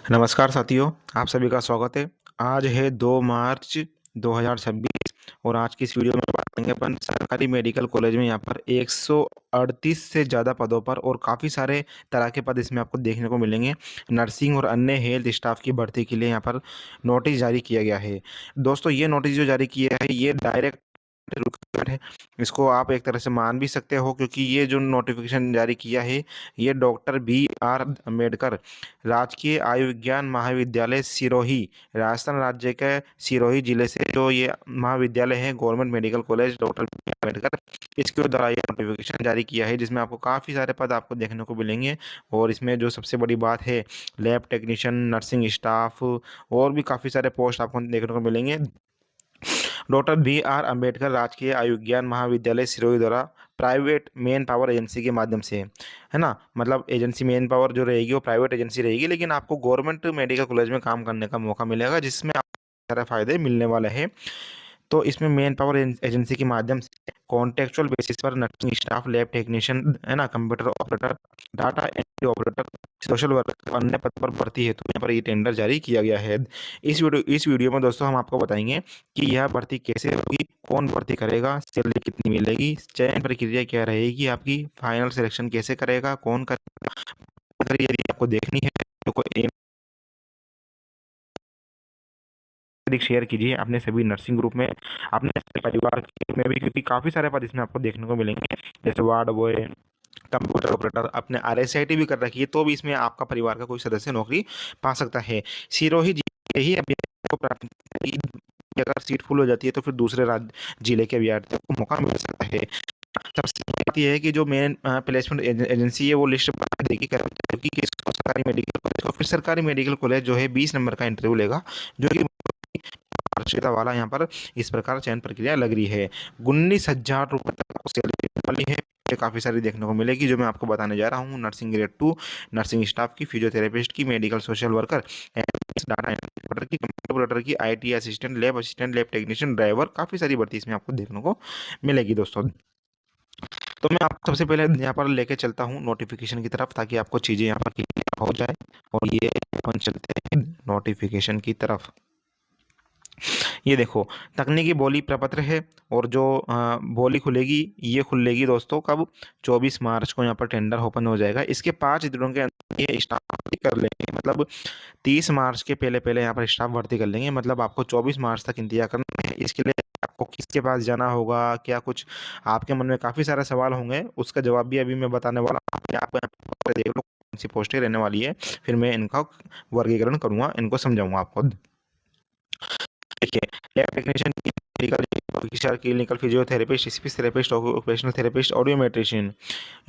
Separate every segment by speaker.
Speaker 1: नमस्कार साथियों, आप सभी का स्वागत है। आज है 2 मार्च 2026 और आज की इस वीडियो में बात करेंगे अपन सरकारी मेडिकल कॉलेज में यहाँ पर 138 से ज़्यादा पदों पर और काफ़ी सारे तरह के पद इसमें आपको देखने को मिलेंगे। नर्सिंग और अन्य हेल्थ स्टाफ की भर्ती के लिए यहाँ पर नोटिस जारी किया गया है। दोस्तों ये नोटिस जो जारी किया है ये डायरेक्ट रिक्रूटमेंट है। इसको आप एक तरह से मान भी सकते हो क्योंकि ये जो नोटिफिकेशन जारी किया है ये डॉक्टर बी.आर. अम्बेडकर राजकीय आयुर्विज्ञान महाविद्यालय सिरोही राजस्थान राज्य के सिरोही जिले से जो ये महाविद्यालय है government medical college doctor B R Ambedkar इसके द्वारा ये नोटिफिकेशन जारी किया है जिसमें आपको काफ़ी सारे पद आपको देखने को मिलेंगे। और इसमें जो सबसे बड़ी बात है लैब टेक्नीशियन नर्सिंग स्टाफ और भी काफ़ी सारे पोस्ट आपको देखने को मिलेंगे। Doctor B R. अम्बेडकर राजकीय आयुर्विज्ञान महाविद्यालय सिरोही द्वारा प्राइवेट मैन पावर एजेंसी के माध्यम से है ना, मतलब एजेंसी मैन पावर जो रहेगी वो प्राइवेट एजेंसी रहेगी, लेकिन आपको गवर्नमेंट मेडिकल कॉलेज में काम करने का मौका मिलेगा जिसमें आपको सारे फायदे मिलने वाले हैं। तो इसमें मैन पावर एजेंसी के माध्यम से कॉन्ट्रेक्चुअल बेसिस पर नर्सिंग स्टाफ लैब टेक्नीशियन है ना, computer operator data entry operator social worker अन्य पद पर भर्ती हेतु यहाँ पर ये टेंडर जारी किया गया है। इस वीडियो में दोस्तों हम आपको बताएंगे कि यह भर्ती कैसे होगी, कौन भर्ती करेगा, सैलरी कितनी मिलेगी, चयन प्रक्रिया क्या रहेगी, आपकी फाइनल सिलेक्शन कैसे करेगा, कौन करेगा। अगर यदि आपको देखनी है तो कोई अधिक शेयर कीजिए अपने सभी नर्सिंग ग्रुप में, अपने परिवार के ग्रुप में भी, क्योंकि काफ़ी सारे पद इसमें आपको देखने को मिलेंगे जैसे वार्ड बॉय कंप्यूटर ऑपरेटर। अपने आरएसआईटी भी कर रखी है तो भी इसमें आपका परिवार का कोई सदस्य नौकरी पा सकता है। सिरोही जिले ही अभ्यर्थी को प्राप्त अगर सीट फुल हो जाती है तो फिर दूसरे राज्य जिले के अभ्यर्थियों को मौका मिल सकता है। सबसे बड़ी बात यह है कि जो मेन प्लेसमेंट एजेंसी है वो लिस्ट बना देगी कर्मचारियों की किसको सरकारी मेडिकल कॉलेज को, फिर सरकारी मेडिकल कॉलेज जो है 20 नंबर का इंटरव्यू लेगा जो कि पारदर्शिता वाला यहाँ पर इस प्रकार चयन प्रक्रिया लग रही है। 19,000 रुपये तक आपको सैलरी वाली है। ये काफ़ी सारी देखने को मिलेगी जो मैं आपको बताने जा रहा हूँ। नर्सिंग ग्रेड 2 नर्सिंग स्टाफ की, फिजियोथेरेपिस्ट की, medical social worker, data operator की, कंप्यूटर ऑपरेटर की, IT assistant, lab technician, driver, काफ़ी सारी भर्ती इसमें आपको देखने को मिलेगी दोस्तों। तो मैं आपको सबसे पहले यहाँ पर लेके चलता हूँ नोटिफिकेशन की तरफ ताकि आपको चीज़ें यहाँ पर क्लियर हो जाए। और ये अपन चलते हैं नोटिफिकेशन की तरफ। ये देखो तकनीकी बोली प्रपत्र है और जो बोली खुलेगी ये खुलेगी दोस्तों कब, 24 मार्च को यहाँ पर टेंडर ओपन हो जाएगा। इसके 5 दिनों के अंदर ये स्टाफ भर्ती कर लेंगे, मतलब 30 मार्च के पहले पहले यहाँ पर स्टाफ भर्ती कर लेंगे। मतलब आपको 24 मार्च तक इंतजार करना है। इसके लिए आपको किसके पास जाना होगा, क्या कुछ आपके मन में काफ़ी सारे सवाल होंगे, उसका जवाब भी अभी मैं बताने वाला हूँ। आपको यहाँ पर देख लो कौन सी पोस्टें रहने वाली है, फिर मैं इनका वर्गीकरण करूँगा, इनको समझाऊंगा आपको। देखिए lab technician, medical officer, clinical physiotherapist, speech therapist, occupational therapist, audiometrician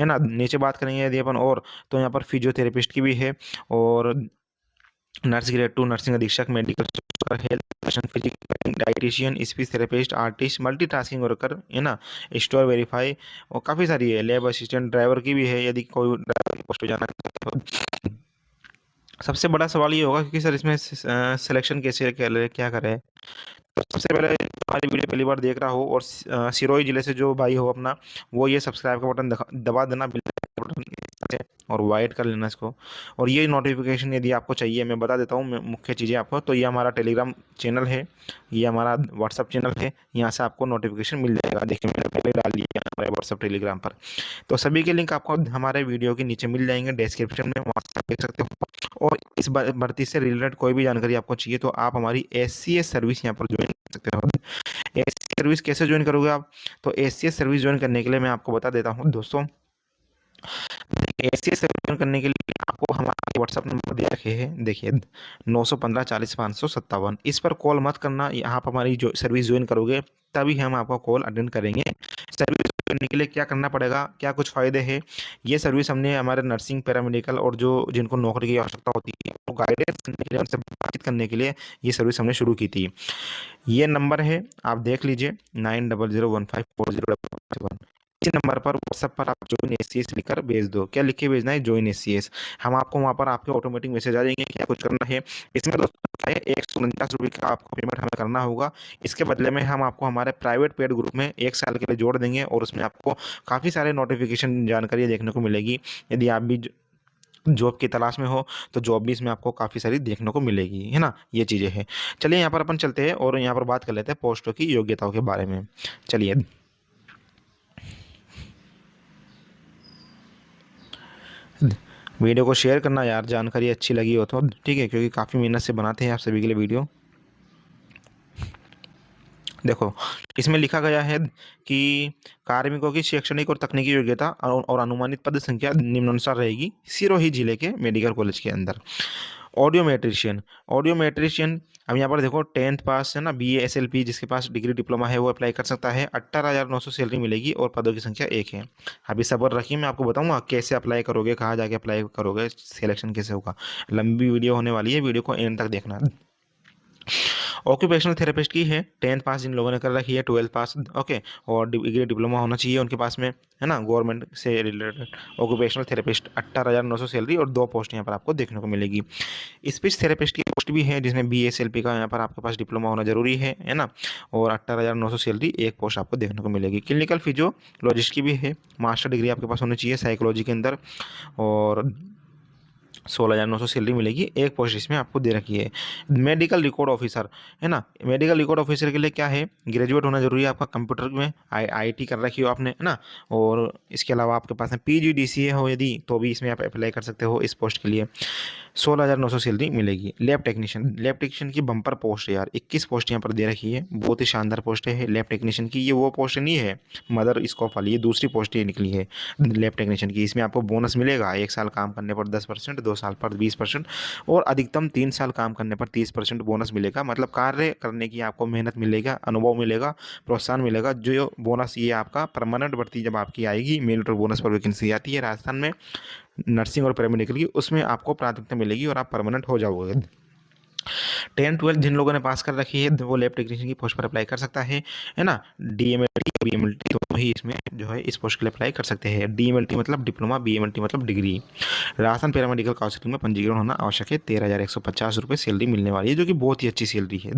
Speaker 1: है ना। नीचे बात करेंगे यदि अपन और तो यहाँ पर फिजियोथेरेपिस्ट की भी है और नर्स ग्रेड 2 नर्सिंग अधीक्षक, medical health physical dietitian, speech therapist, artist, multitasking worker है ना, स्टोर वेरीफाई और काफ़ी सारी है। लैब असिस्टेंट ड्राइवर की भी है यदि कोई ड्राइवर की पोस्ट पे जाना चाहते हो। सबसे बड़ा सवाल ये होगा कि सर इसमें सिलेक्शन कैसे क्या करें। तो सबसे पहले हमारी वीडियो पहली बार देख रहा हो और सिरोही जिले से जो भाई हो अपना, वो ये सब्सक्राइब का बटन दबा देना, बिल बटन से, और वाइट कर लेना इसको। और ये नोटिफिकेशन यदि आपको चाहिए मैं बता देता हूँ मुख्य चीज़ें आपको। तो ये हमारा टेलीग्राम चैनल है, ये हमारा व्हाट्सअप चैनल है, यहाँ से आपको नोटिफिकेशन मिल जाएगा। देखिए मैंने पहले डाल दिया हमारे व्हाट्सअप टेलीग्राम पर। तो सभी के लिंक आपको हमारे वीडियो के नीचे मिल जाएंगे डिस्क्रिप्शन में, वहाँ से देख सकते हो। और इस भर्ती से रिलेटेड कोई भी जानकारी आपको चाहिए तो आप हमारी एससीएस सर्विस यहाँ पर ज्वाइन कर सकते हो। एससीएस सर्विस कैसे ज्वाइन करोगे आप, तो एससीएस सर्विस ज्वाइन करने के लिए मैं आपको बता देता हूँ दोस्तों। एससीएस सर्विस ज्वाइन करने के लिए आपको हमारे व्हाट्सअप नंबर दे रखे हैं, देखिए 915 40 557। इस पर कॉल मत करना, यहाँ पर हमारी जो सर्विस ज्वाइन करोगे तभी हम आपका कॉल अटेंड करेंगे। सर्विस करने के लिए क्या करना पड़ेगा, क्या कुछ फ़ायदे हैं, ये सर्विस हमने हमारे नर्सिंग पैरामेडिकल और जो जिनको नौकरी की आवश्यकता होती है वो गाइडेंस करने के लिए, उनसे बातचीत करने के लिए ये सर्विस हमने शुरू की थी। ये नंबर है आप देख लीजिए 90015407। इसी नंबर पर व्हाट्सएप पर आप ज्वाइन एससीएस लिखकर भेज दो। क्या लिख के भेजना है, ज्वाइन एससीएस। हम आपको वहाँ पर आपके ऑटोमेटिक मैसेज आ जाएंगे क्या कुछ करना है। इसमें दोस्तों 149 रुपये का आपको पेमेंट हमें करना होगा। इसके बदले में हम आपको हमारे प्राइवेट पेड ग्रुप में 1 साल के लिए जोड़ देंगे और उसमें आपको काफ़ी सारे नोटिफिकेशन जानकारी देखने को मिलेगी। यदि आप भी जॉब की तलाश में हो तो जॉब भी इसमें आपको काफ़ी सारी देखने को मिलेगी, है ना? ये चीज़ें हैं। चलिए यहाँ पर अपन चलते हैं और यहाँ पर बात कर लेते हैं पोस्टों की योग्यताओं के बारे में। चलिए वीडियो को शेयर करना यार, जानकारी अच्छी लगी हो तो ठीक है, क्योंकि काफ़ी मेहनत से बनाते हैं आप सभी के लिए वीडियो। देखो इसमें लिखा गया है कि कार्मिकों की शैक्षणिक और तकनीकी योग्यता और अनुमानित पद संख्या निम्नानुसार रहेगी सिरोही जिले के मेडिकल कॉलेज के अंदर। ऑडियोमेट्रिशियन, ऑडियोमेट्रिशियन अब यहाँ पर देखो 10th पास है ना, BA SLP जिसके पास डिग्री डिप्लोमा है वो अप्लाई कर सकता है। 18,900 सैलरी मिलेगी और पदों की संख्या 1 है। अभी सब्र रखिए, मैं आपको बताऊंगा कैसे अप्लाई करोगे, कहाँ जाके अप्लाई करोगे, सिलेक्शन कैसे होगा। लंबी वीडियो होने वाली है, वीडियो को एंड तक देखना। ऑक्यूपेशनल थेरेपिस्ट की है 10th पास जिन लोगों ने कर रखी है, 12th पास, ओके, और डिग्री डिप्लोमा होना चाहिए उनके पास में, है ना, गवर्नमेंट से रिलेटेड। ऑक्यूपेशनल थेरेपिस्ट 18,900 सैलरी और 2 पोस्ट यहाँ पर आपको देखने को मिलेगी। स्पीच थेरेपिस्ट की पोस्ट भी है जिसमें BA SLP का यहाँ पर आपके पास डिप्लोमा होना जरूरी है ना, और 18,900 सैलरी, 1 पोस्ट आपको देखने को मिलेगी। क्लिनिकल फिजियोलॉजिस्ट की भी है, मास्टर डिग्री आपके पास होनी चाहिए साइकोलॉजी के अंदर, और 16,900 सैलरी मिलेगी, 1 पोस्ट इसमें आपको दे रखी है। मेडिकल रिकॉर्ड ऑफिसर, है ना, मेडिकल रिकॉर्ड ऑफिसर के लिए क्या है, ग्रेजुएट होना जरूरी है आपका, कंप्यूटर में IIT कर रखी हो आपने, है ना, और इसके अलावा आपके पास में PGDCA हो यदि, तो भी इसमें आप अप्लाई कर सकते हो इस पोस्ट के लिए। 16,900 सैलरी मिलेगी। लैब टेक्नीशियन, लैब टेक्नीशियन की बम्पर पोस्ट है यार, 21 पोस्ट यहाँ पर दे रखी है, बहुत ही शानदार पोस्ट है लैब टेक्नीशियन की। ये वो पोस्ट नहीं है मदर स्कोप वाली, ये दूसरी पोस्ट ही निकली है लैब टेक्नीशियन की। इसमें आपको बोनस मिलेगा 1 साल काम करने पर 10%, 2 साल पर 20% और अधिकतम 3 साल काम करने पर 30% बोनस मिलेगा। मतलब कार्य करने की आपको मेहनत मिलेगा, अनुभव मिलेगा, प्रोत्साहन मिलेगा। जो बोनस ये आपका परमानेंट भर्ती जब आपकी आएगी, मेरिट और बोनस पर वैकेंसी आती है राजस्थान में नर्सिंग और पैरामेडिकल की, उसमें आपको प्राथमिकता मिलेगी और आप परमानेंट हो जाओगे। 10th-12th जिन लोगों ने पास कर रखी है वो लैब टेक्नीशियन की पोस्ट पर अप्लाई कर सकता है ना। DMLT और BMLT दोनों ही इसमें जो है इस पोस्ट के लिए अप्लाई कर सकते हैं। DMLT मतलब डिप्लोमा, BMLT मतलब डिग्री। राजस्थान पैरामेडिकल काउंसिलिंग में पंजीकरण होना आवश्यक है। 13,150 रुपये सैलरी मिलने वाली है, जो कि बहुत ही अच्छी सैलरी है।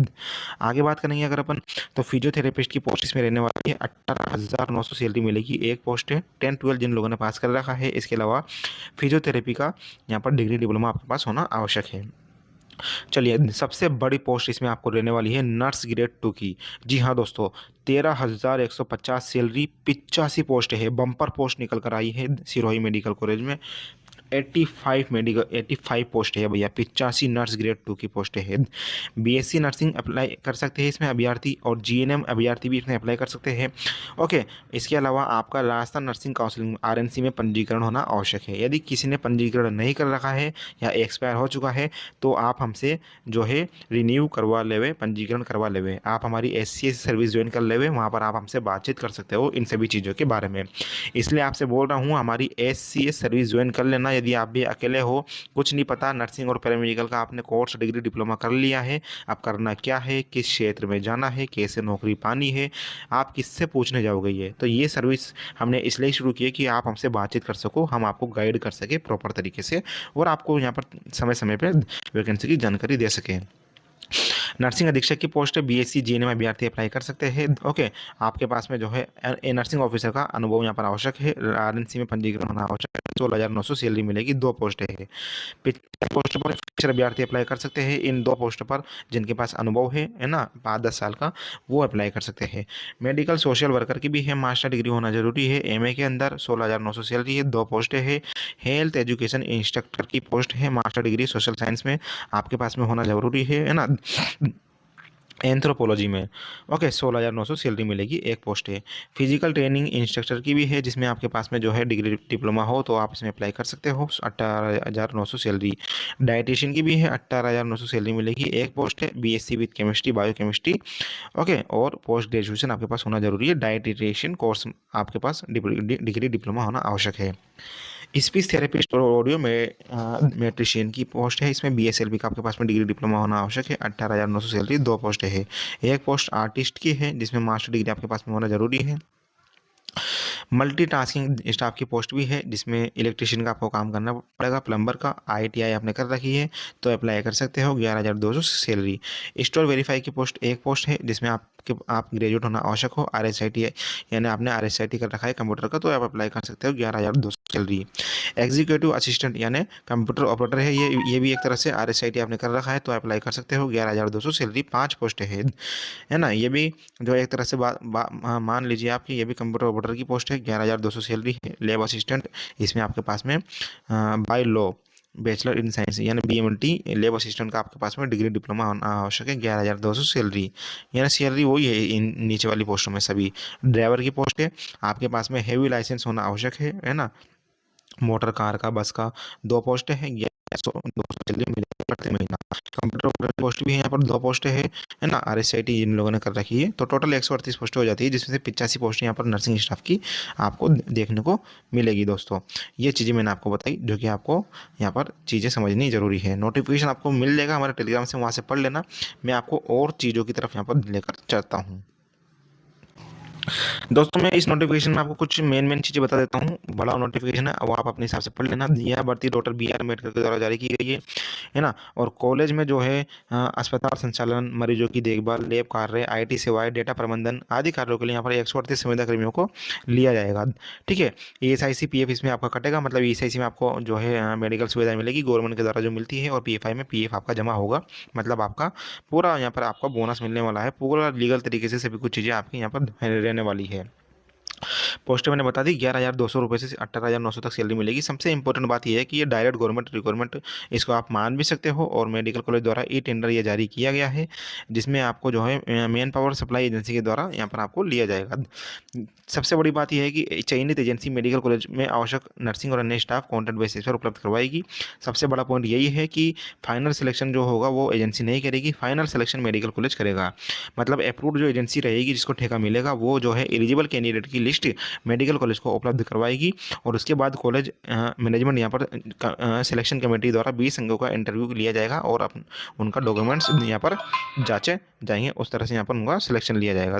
Speaker 1: आगे बात करेंगे अगर अपन, तो फिजियोथेरेपिस्ट की पोस्ट इसमें रहने वाली है, 18,900 सैलरी मिलेगी, 1 पोस्ट है। 10th-12th जिन लोगों ने पास कर रखा है, इसके अलावा फिजियोथेरेपी का यहाँ पर डिग्री डिप्लोमा आपके पास होना आवश्यक है। चलिए सबसे बड़ी पोस्ट इसमें आपको रहने वाली है नर्स ग्रेड 2 की। जी हाँ दोस्तों, 13,150 सैलरी, 85 पोस्ट है, बम्पर पोस्ट निकल कर आई है सिरोही मेडिकल कॉलेज में। 85 पोस्ट है भैया, 85 नर्स ग्रेड 2 की पोस्ट है। BSc नर्सिंग अप्लाई कर सकते हैं इसमें अभ्यर्थी, और GNM अभ्यर्थी भी इसमें अप्लाई कर सकते हैं। ओके, इसके अलावा आपका राजस्थान नर्सिंग काउंसिलिंग RNC में पंजीकरण होना आवश्यक है। यदि किसी ने पंजीकरण नहीं कर रखा है या एक्सपायर हो चुका है तो आप हमसे जो है रिन्यू करवा लेवे, पंजीकरण करवा लेवे। आप हमारी SC सर्विस ज्वाइन कर लेवे, वहाँ पर आप हमसे बातचीत कर सकते हो इन सभी चीज़ों के बारे में। इसलिए आपसे बोल रहा हूँ हमारी SC सर्विस ज्वाइन कर लेना। यदि आप भी अकेले हो, कुछ नहीं पता नर्सिंग और पैरामेडिकल का, आपने कोर्स डिग्री डिप्लोमा कर लिया है, अब करना क्या है, किस क्षेत्र में जाना है, कैसे नौकरी पानी है, आप किससे पूछने जाओगे, ये तो ये सर्विस हमने इसलिए शुरू की है कि आप हमसे बातचीत कर सको, हम आपको गाइड कर सके प्रॉपर तरीके से, और आपको यहाँ पर समय समय पर वैकेंसी की जानकारी दे सकें। नर्सिंग अधीक्षक की पोस्ट है, BSc GNM अभ्यर्थी अप्लाई कर सकते हैं। ओके, आपके पास में जो है नर्सिंग ऑफिसर का अनुभव यहाँ पर आवश्यक है, RNC में पंजीकरण होना आवश्यक है। 16,900 सैलरी मिलेगी, 2 पोस्ट है। पोस्ट पर फ्रेशर अभ्यर्थी अप्लाई कर सकते हैं। इन 2 पोस्ट पर जिनके पास अनुभव है ना 5-10 साल का, वो अप्लाई कर सकते हैं। मेडिकल सोशल वर्कर की भी है, मास्टर डिग्री होना जरूरी है MA के अंदर, 16,900 सैलरी है, 2 पोस्ट है। हेल्थ एजुकेशन इंस्ट्रक्टर की पोस्ट है, मास्टर डिग्री सोशल साइंस में आपके पास में होना जरूरी है ना। एंथ्रोपोलॉजी में ओके, 16,900 सैलरी मिलेगी, 1 पोस्ट है। फिजिकल ट्रेनिंग इंस्ट्रक्टर की भी है, जिसमें आपके पास में जो है डिग्री डिप्लोमा हो तो आप इसमें अप्लाई कर सकते हो, 18,900 सैलरी। डाइटिशियन की भी है, 18,900 सैलरी मिलेगी, 1 पोस्ट है। BSc with chemistry, biochemistry, okay, और पोस्ट ग्रेजुएशन आपके पास होना जरूरी है। डाइटिशियन कोर्स आपके पास डिग्री डिप्लोमा होना आवश्यक है। स्पीच थेरेपिस्ट और ऑडियो में मेट्रिशियन की पोस्ट है, इसमें BSLP का आपके पास में डिग्री डिप्लोमा होना आवश्यक है। 18,900 सैलरी, 2 पोस्ट है। 1 पोस्ट आर्टिस्ट की है जिसमें मास्टर डिग्री आपके पास में होना जरूरी है। मल्टीटास्किंग स्टाफ की पोस्ट भी है, जिसमें इलेक्ट्रिशियन का आपको काम करना पड़ेगा, प्लम्बर का ITI आपने कर रखी है तो अप्लाई कर सकते हो, 11,200 सैलरी। स्टोर वेरीफाई की पोस्ट एक पोस्ट है, जिसमें आप ग्रेजुएट होना आवश्यक हो, RSIT यानी आपने RSIT कर रखा है कंप्यूटर का, तो आप अप्लाई कर सकते हो, 11,200 सैलरी। एग्जीक्यूटिव असिस्टेंट यानी कंप्यूटर ऑपरेटर है, ये भी एक तरह से RSIT आपने कर रखा है तो अप्लाई कर सकते हो, 11,200 सैलरी, 5 पोस्ट है ना। ये भी जो एक तरह से मान लीजिए आपकी ये भी कंप्यूटर ऑपरेटर की पोस्ट है, 11,200 सैलरी है। लैब असिस्टेंट, इसमें आपके पास में by law bachelor in science यानी BMLT लैब असिस्टेंट का आपके पास में डिग्री डिप्लोमा होना आवश्यक है, 11,200 सैलरी। यानी सैलरी वही है इन नीचे वाली पोस्टों में सभी। ड्राइवर की पोस्ट है, आपके पास में हैवी लाइसेंस होना आवश्यक है ना, मोटर कार का, बस का। 2 पोस्ट है, 11,200 सैलरी मिलेगी प्रति महीना। कंप्यूटर ऑपरेटर पोस्ट भी है, यहाँ पर 2 पोस्ट है ना, RSIT जिन लोगों ने कर रखी है तो टोटल 138 पोस्ट हो जाती है, जिसमें से 85 पोस्ट यहाँ पर नर्सिंग स्टाफ की आपको देखने को मिलेगी दोस्तों। ये चीज़ें मैंने आपको बताई जो कि आपको यहाँ पर चीज़ें समझनी ज़रूरी है। नोटिफिकेशन आपको मिल जाएगा हमारे टेलीग्राम से, वहाँ से पढ़ लेना। मैं आपको और चीज़ों की तरफ यहाँ पर लेकर चलता हूँ। दोस्तों मैं इस नोटिफिकेशन में आपको कुछ मेन चीज़ें बता देता हूँ। बड़ा नोटिफिकेशन है, वो आप अपने हिसाब से पढ़ लेना। यह भर्ती डॉक्टर BR अम्बेडकर के द्वारा जारी की गई है ना। और कॉलेज में जो है अस्पताल संचालन, मरीजों की देखभाल, लैब कार्य, IT सेवाएं, डेटा प्रबंधन आदि कार्यों के लिए यहाँ पर 138 संविदा कर्मियों को लिया जाएगा। ठीक है। ESIC PF इसमें आपका कटेगा, मतलब ESIC में आपको जो है मेडिकल सुविधा मिलेगी गवर्नमेंट के द्वारा जो मिलती है, और PFI में PF आपका जमा होगा, मतलब आपका पूरा यहाँ पर आपका बोनस मिलने वाला है, पूरा लीगल तरीके से सभी कुछ चीज़ें आपकी यहाँ पर रहने वाली है। पोस्ट मैंने बता दी, 11,200 रुपये से 18,900 तक सैलरी मिलेगी। सबसे इंपॉर्टेंट बात यह है कि ये डायरेक्ट गवर्नमेंट रिक्वायरमेंट, इसको आप मान भी सकते हो, और मेडिकल कॉलेज द्वारा टेंडर ये जारी किया गया है, जिसमें आपको जो है मैन पावर सप्लाई एजेंसी के द्वारा यहाँ पर आपको लिया जाएगा। सबसे बड़ी बात यह है कि चयनित एजेंसी मेडिकल कॉलेज में आवश्यक नर्सिंग और अन्य स्टाफ कॉन्ट्रैक्ट बेसिस पर उपलब्ध करवाएगी। सबसे बड़ा पॉइंट यही है कि फाइनल सिलेक्शन जो होगा वो एजेंसी नहीं करेगी, फाइनल सिलेक्शन मेडिकल कॉलेज करेगा। मतलब अप्रूव्ड जो एजेंसी रहेगी जिसको ठेका मिलेगा, वो जो है एलिजिबल कैंडिडेट की लिस्ट मेडिकल कॉलेज को उपलब्ध करवाएगी, और उसके बाद कॉलेज मैनेजमेंट यहाँ पर सिलेक्शन कमेटी द्वारा 20 अंकों का इंटरव्यू लिया जाएगा, और उनका डॉक्यूमेंट्स यहाँ पर जांचे जाएंगे। उस तरह से यहाँ पर उनका सिलेक्शन लिया जाएगा।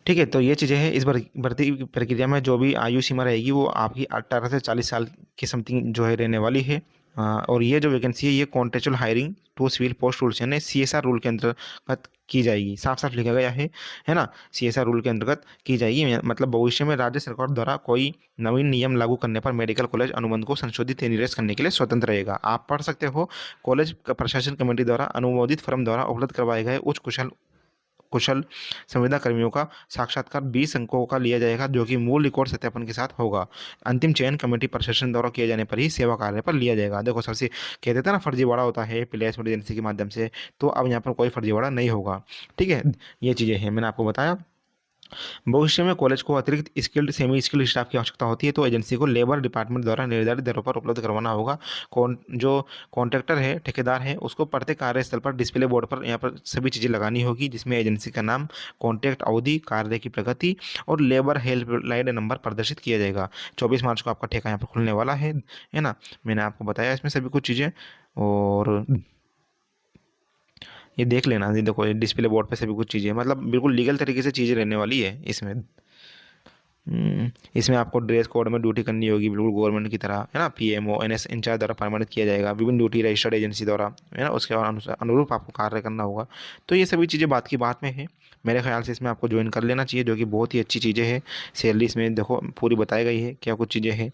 Speaker 1: ठीक है। तो ये चीज़ें हैं इस भर्ती प्रक्रिया में। जो भी आयु सीमा रहेगी वो आपकी 18 से 40 साल की समथिंग जो है रहने वाली है। और ये जो वैकेंसी है ये contractual hiring to civil post rules यानी CSR रूल के अंतर्गत की जाएगी। साफ साफ लिखा गया है ना, CSR रूल के अंतर्गत की जाएगी। मतलब भविष्य में राज्य सरकार द्वारा कोई नवीन नियम लागू करने पर मेडिकल कॉलेज अनुबंध को संशोधित या निरस्त करने के लिए स्वतंत्र रहेगा। आप पढ़ सकते हो, कॉलेज प्रशासन कमेटी द्वारा अनुमोदित फर्म द्वारा उपलब्ध करवाए गए उच्च कुशल संविदा कर्मियों का साक्षात्कार 20 अंकों का लिया जाएगा, जो कि मूल रिकॉर्ड सत्यापन के साथ होगा। अंतिम चयन कमेटी प्रशासन द्वारा किए जाने पर ही सेवा कार्य पर लिया जाएगा। देखो, सबसे कहते थे ना फर्जीवाड़ा होता है प्लेसमेंट एजेंसी के माध्यम से, तो अब यहाँ पर कोई फर्जीवाड़ा नहीं होगा। ठीक है। ये चीज़ें हैं मैंने आपको बताया। भविष्य में कॉलेज को अतिरिक्त स्किल्ड सेमी स्किल्ड स्टाफ की आवश्यकता होती है, तो एजेंसी को लेबर डिपार्टमेंट द्वारा निर्धारित दरों पर उपलब्ध करवाना होगा। जो कॉन्ट्रैक्टर है, ठेकेदार है, उसको प्रत्येक कार्यस्थल पर डिस्प्ले बोर्ड पर यहाँ पर सभी चीज़ें लगानी होगी, जिसमें एजेंसी का नाम, कॉन्ट्रैक्ट अवधि, कार्य की प्रगति और लेबर हेल्पलाइन नंबर प्रदर्शित किया जाएगा। 24 मार्च को आपका ठेका यहाँ पर खुलने वाला है ना। मैंने आपको बताया इसमें सभी कुछ चीज़ें, और ये देख लेना। ये देखो, ये डिस्प्ले बोर्ड पे सभी कुछ चीज़ें, मतलब बिल्कुल लीगल तरीके से चीज़ें रहने वाली है इसमें। इसमें आपको ड्रेस कोड में ड्यूटी करनी होगी बिल्कुल गवर्नमेंट की तरह, है ना। PMO NS इंचार्ज द्वारा प्रमाणित किया जाएगा, विभिन्न ड्यूटी रजिस्टर्ड एजेंसी द्वारा, है ना। उसके अनुरूप आपको कार्य करना होगा। तो ये सभी चीज़ें बात की बात में है। मेरे ख्याल से इसमें आपको ज्वाइन कर लेना चाहिए, जो कि बहुत ही अच्छी चीज़ें हैं। सैलरी इसमें देखो पूरी बताई गई है, क्या कुछ चीज़ें हैं।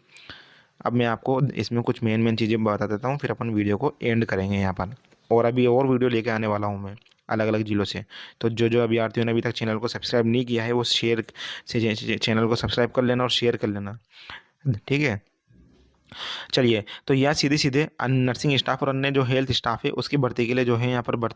Speaker 1: अब मैं आपको इसमें कुछ मेन चीज़ें बता देता हूँ, फिर अपन वीडियो को एंड करेंगे यहाँ पर। और अभी और वीडियो लेके आने वाला हूँ मैं अलग अलग जिलों से। तो जो अभ्यर्थियों ने अभी तक चैनल को सब्सक्राइब नहीं किया है, वो शेयर से चैनल को सब्सक्राइब कर लेना और शेयर कर लेना। ठीक है। चलिए, तो यह सीधे सीधे नर्सिंग स्टाफ और अन्य जो हेल्थ स्टाफ है उसकी भर्ती के लिए जो है यहाँ पर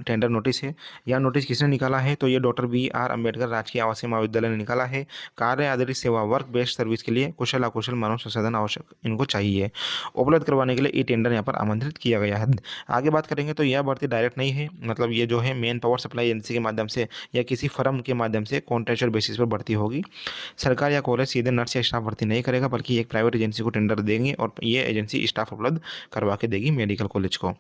Speaker 1: टेंडर नोटिस है। यह नोटिस किसने निकाला है, तो ये डॉक्टर BR अम्बेडकर राजकीय आवासीय महाविद्यालय ने निकाला है। कार्य आधारित सेवा, वर्क बेस्ड सर्विस के लिए कुशल अकुशल मानव संसाधन आवश्यक इनको चाहिए, उपलब्ध करवाने के लिए ये टेंडर यहाँ पर आमंत्रित किया गया है। आगे बात करेंगे तो यह भर्ती डायरेक्ट नहीं है, मतलब ये जो है मेन पावर सप्लाई एजेंसी के माध्यम से या किसी फर्म के माध्यम से कॉन्ट्रेक्चुअल बेसिस पर भर्ती होगी। सरकार या कॉलेज सीधे नर्स या स्टाफ भर्ती नहीं करेगा, बल्कि एक प्राइवेट एजेंसी को टेंडर देगा मिलेंगे और ये एजेंसी स्टाफ उपलब्ध करवा के देगी मेडिकल कॉलेज को।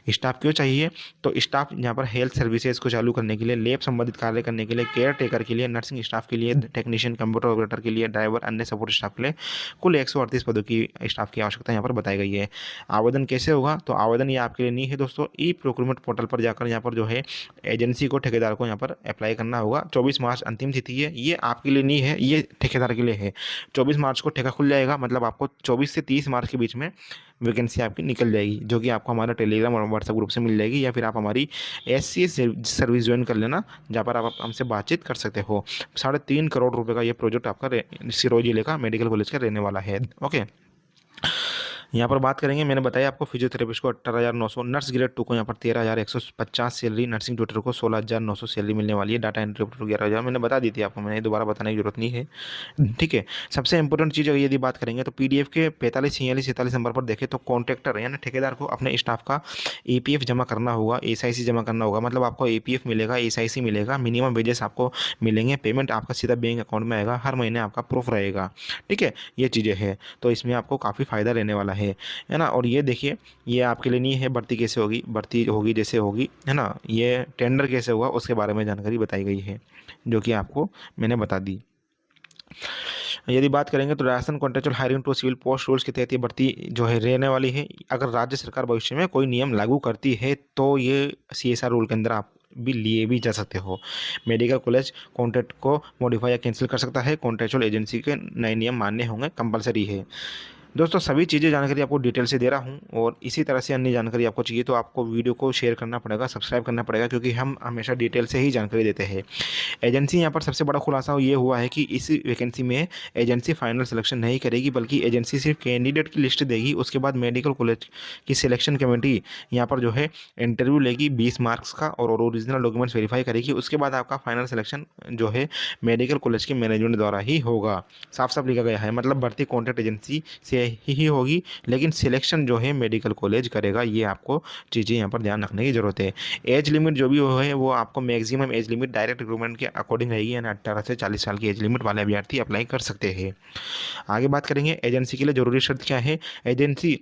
Speaker 1: स्टाफ क्यों चाहिए? तो स्टाफ यहाँ पर हेल्थ सर्विसेज को चालू करने के लिए, लैब संबंधित कार्य करने के लिए, केयर टेकर के लिए, नर्सिंग स्टाफ के लिए, टेक्नीशियन, कंप्यूटर ऑपरेटर के लिए, ड्राइवर, अन्य सपोर्ट स्टाफ के लिए कुल 138 पदों की स्टाफ की आवश्यकता यहाँ पर बताई गई है। आवेदन कैसे होगा? तो आवेदन ये आपके लिए नहीं है दोस्तों, ई प्रोक्यूरमेंट पोर्टल पर जाकर यहाँ पर जो है एजेंसी को, ठेकेदार को यहाँ पर अप्लाई करना होगा। 24 मार्च अंतिम तिथि है। ये आपके लिए नहीं है, ये ठेकेदार के लिए है। 24 मार्च को ठेका खुल जाएगा, मतलब आपको 24 से 30 मार्च के बीच में वैकेंसी आपकी निकल जाएगी, जो कि आपको हमारा टेलीग्राम और व्हाट्सएप ग्रुप से मिल जाएगी, या फिर आप हमारी SC सर्विस ज्वाइन कर लेना, जहाँ पर आप हमसे बातचीत कर सकते हो। 3.5 करोड़ रुपए का ये प्रोजेक्ट आपका सिरोही जिले का मेडिकल कॉलेज का रहने वाला है। ओके, यहाँ पर बात करेंगे, मैंने बताया आपको फिजियोथेरेपिस्ट को 18,900, नर्स ग्रेड 2 को यहाँ पर 13,150 सैलरी, नर्सिंग ट्यूटर को 16,900 सैलरी मिलने वाली है, डाटा एंट्री ऑपरेटर 11,000, मैंने बता दी थी आपको, मैंने दोबारा बताने की जरूरत नहीं है। ठीक है, सबसे इंपॉर्टेंट चीज़ यदि बात करेंगे तो PDF के 45, 46, 47 नंबर पर देखें तो कॉन्ट्रैक्टर यानी ठेकेदार को अपने स्टाफ का APF जमा करना होगा, SIC जमा करना होगा, मतलब आपको APF मिलेगा, SIC मिलेगा, मिनिमम वेजेस आपको मिलेंगे, पेमेंट आपका सीधा बैंक अकाउंट में आएगा, हर महीने आपका प्रूफ रहेगा। ठीक है, ये चीज़ें हैं, तो इसमें आपको काफ़ी फ़ायदा रहने वाला है ना। और ये देखिए, ये आपके लिए नहीं है भर्ती कैसे होगी, भर्ती होगी जैसे होगी, है ना। ये टेंडर कैसे होगा उसके बारे में जानकारी बताई गई है, जो कि आपको मैंने बता दी। यदि बात करेंगे तो Rajasthan contractual hiring to civil post rules के तहत ये भर्ती जो है रहने वाली है। अगर राज्य सरकार भविष्य में कोई नियम लागू करती है तो ये CSR रूल के अंदर आप भी लिए भी जा सकते हो। मेडिकल कॉलेज कॉन्ट्रैक्ट को मॉडिफाई या कैंसिल कर सकता है। कॉन्ट्रेक्चुअल एजेंसी के नए नियम मान्य होंगे, कंपलसरी है। दोस्तों, सभी चीज़ें जानकारी आपको डिटेल से दे रहा हूं, और इसी तरह से अन्य जानकारी आपको चाहिए तो आपको वीडियो को शेयर करना पड़ेगा, सब्सक्राइब करना पड़ेगा, क्योंकि हम हमेशा डिटेल से ही जानकारी देते हैं। एजेंसी यहाँ पर सबसे बड़ा खुलासा ये हुआ है कि इस वैकेंसी में एजेंसी फाइनल सिलेक्शन नहीं करेगी, बल्कि एजेंसी सिर्फ कैंडिडेट की लिस्ट देगी। उसके बाद मेडिकल कॉलेज की सिलेक्शन कमेटी यहाँ पर जो है इंटरव्यू लेगी 20 मार्क्स का, और ओरिजिनल डॉक्यूमेंट्स वेरीफाई करेगी। उसके बाद आपका फाइनल सिलेक्शन जो है मेडिकल कॉलेज के मैनेजमेंट द्वारा ही होगा। साफ साफ लिखा गया है, मतलब भर्ती कॉन्ट्रैक्ट एजेंसी से ही होगी, लेकिन सिलेक्शन जो है मेडिकल कॉलेज करेगा। ये आपको चीज़ें यहाँ पर ध्यान रखने की जरूरत है। एज लिमिट जो भी है वो आपको maximum age limit direct recruitment के अकॉर्डिंग रहेगी, यानी 18 से 40 साल की एज लिमिट वाले अभ्यर्थी अप्लाई कर सकते हैं। आगे बात करेंगे, एजेंसी के लिए जरूरी शर्त क्या है। एजेंसी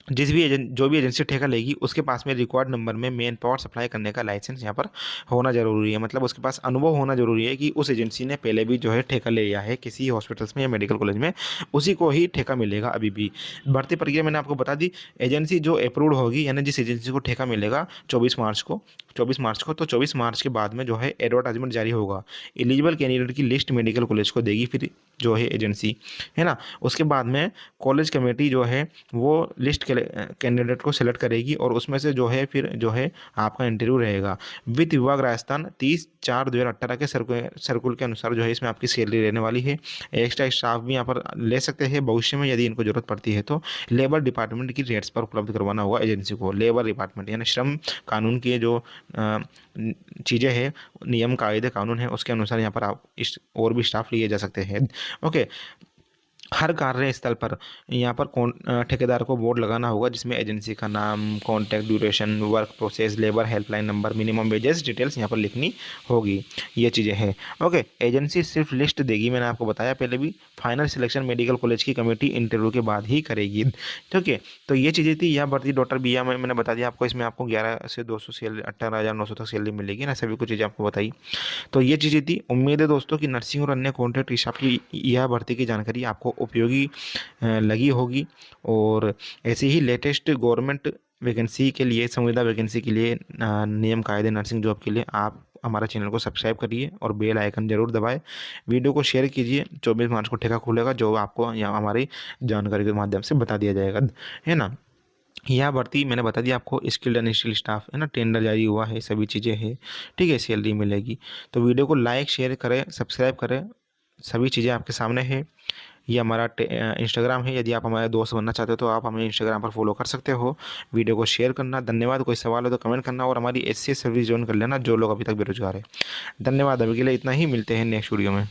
Speaker 1: जो भी एजेंसी ठेका लेगी उसके पास में रिकॉर्ड नंबर में मेन पावर सप्लाई करने का लाइसेंस यहाँ पर होना जरूरी है, मतलब उसके पास अनुभव होना जरूरी है कि उस एजेंसी ने पहले भी जो है ठेका ले लिया है किसी हॉस्पिटल्स में या मेडिकल कॉलेज में, उसी को ही ठेका मिलेगा अभी भी। भर्ती प्रक्रिया मैंने आपको बता दी। एजेंसी जो अप्रूव्ड होगी, यानी जिस एजेंसी को ठेका मिलेगा 24 मार्च को, तो 24 मार्च के बाद में जो है एडवर्टाइजमेंट जारी होगा। एलिजिबल कैंडिडेट की लिस्ट मेडिकल कॉलेज को देगी फिर जो है एजेंसी, है ना। उसके बाद में कॉलेज कमेटी जो है वो लिस्ट कैंडिडेट को सिलेक्ट करेगी, और उसमें से फिर आपका इंटरव्यू रहेगा। वित्त विभाग राजस्थान 30/4/2018 के सर्कुलर के अनुसार जो है इसमें आपकी सैलरी रहने वाली है। एक्स्ट्रा स्टाफ भी यहाँ पर ले सकते हैं भविष्य में यदि इनको जरूरत पड़ती है तो। लेबर डिपार्टमेंट की रेट्स पर उपलब्ध करवाना होगा एजेंसी को। लेबर डिपार्टमेंट यानी श्रम कानून की जो चीज़ें हैं, नियम कायदे कानून है, उसके अनुसार यहाँ पर आप और भी स्टाफ लिए जा सकते हैं। ओके, हर कार्यस्थल पर यहाँ पर ठेकेदार को बोर्ड लगाना होगा, जिसमें एजेंसी का नाम, contact duration, work process, labour helpline number, minimum wages details यहाँ पर लिखनी होगी। ये चीज़ें हैं। ओके, एजेंसी सिर्फ लिस्ट देगी, मैंने आपको बताया पहले भी। फाइनल सिलेक्शन मेडिकल कॉलेज की कमेटी इंटरव्यू के बाद ही करेगी। ठीक है, तो ये चीज़ें थी। यह भर्ती डॉक्टर BM मैंने बता दिया आपको। इसमें आपको 11 से 200 सैलरी, 18,900 तक सैलरी मिलेगी ना। सभी कुछ चीज़ें आपको बताई, तो ये चीज़ें थी। उम्मीद है दोस्तों कि नर्सिंग और अन्य कॉन्ट्रैक्ट स्टाफ की यह भर्ती की जानकारी आपको उपयोगी लगी होगी, और ऐसे ही लेटेस्ट गवर्नमेंट वैकेंसी के लिए, संविदा वैकेंसी के लिए, नियम कायदे नर्सिंग जॉब के लिए आप हमारा चैनल को सब्सक्राइब करिए और बेल आइकन जरूर दबाएं। वीडियो को शेयर कीजिए। 24 मार्च को ठेका खुलेगा, जो आपको यहाँ हमारी जानकारी के माध्यम से बता दिया जाएगा, है ना। यह भर्ती मैंने बता दिया आपको। स्किल्ड एंड स्किल्ड स्टाफ, है ना, टेंडर जारी हुआ है, सभी चीज़ें हैं। ठीक है, सैलरी मिलेगी। तो वीडियो को लाइक शेयर करें, सब्सक्राइब करें, सभी चीज़ें आपके सामने है। ये हमारा इंस्टाग्राम है। यदि आप हमारे दोस्त बनना चाहते हो तो आप हमें इंस्टाग्राम पर फॉलो कर सकते हो। वीडियो को शेयर करना। धन्यवाद। कोई सवाल हो तो कमेंट करना, और हमारी SC सर्विस ज्वाइन कर लेना जो लोग अभी तक बेरोजगार है। धन्यवाद। अभी के लिए इतना ही, मिलते हैं नेक्स्ट वीडियो में।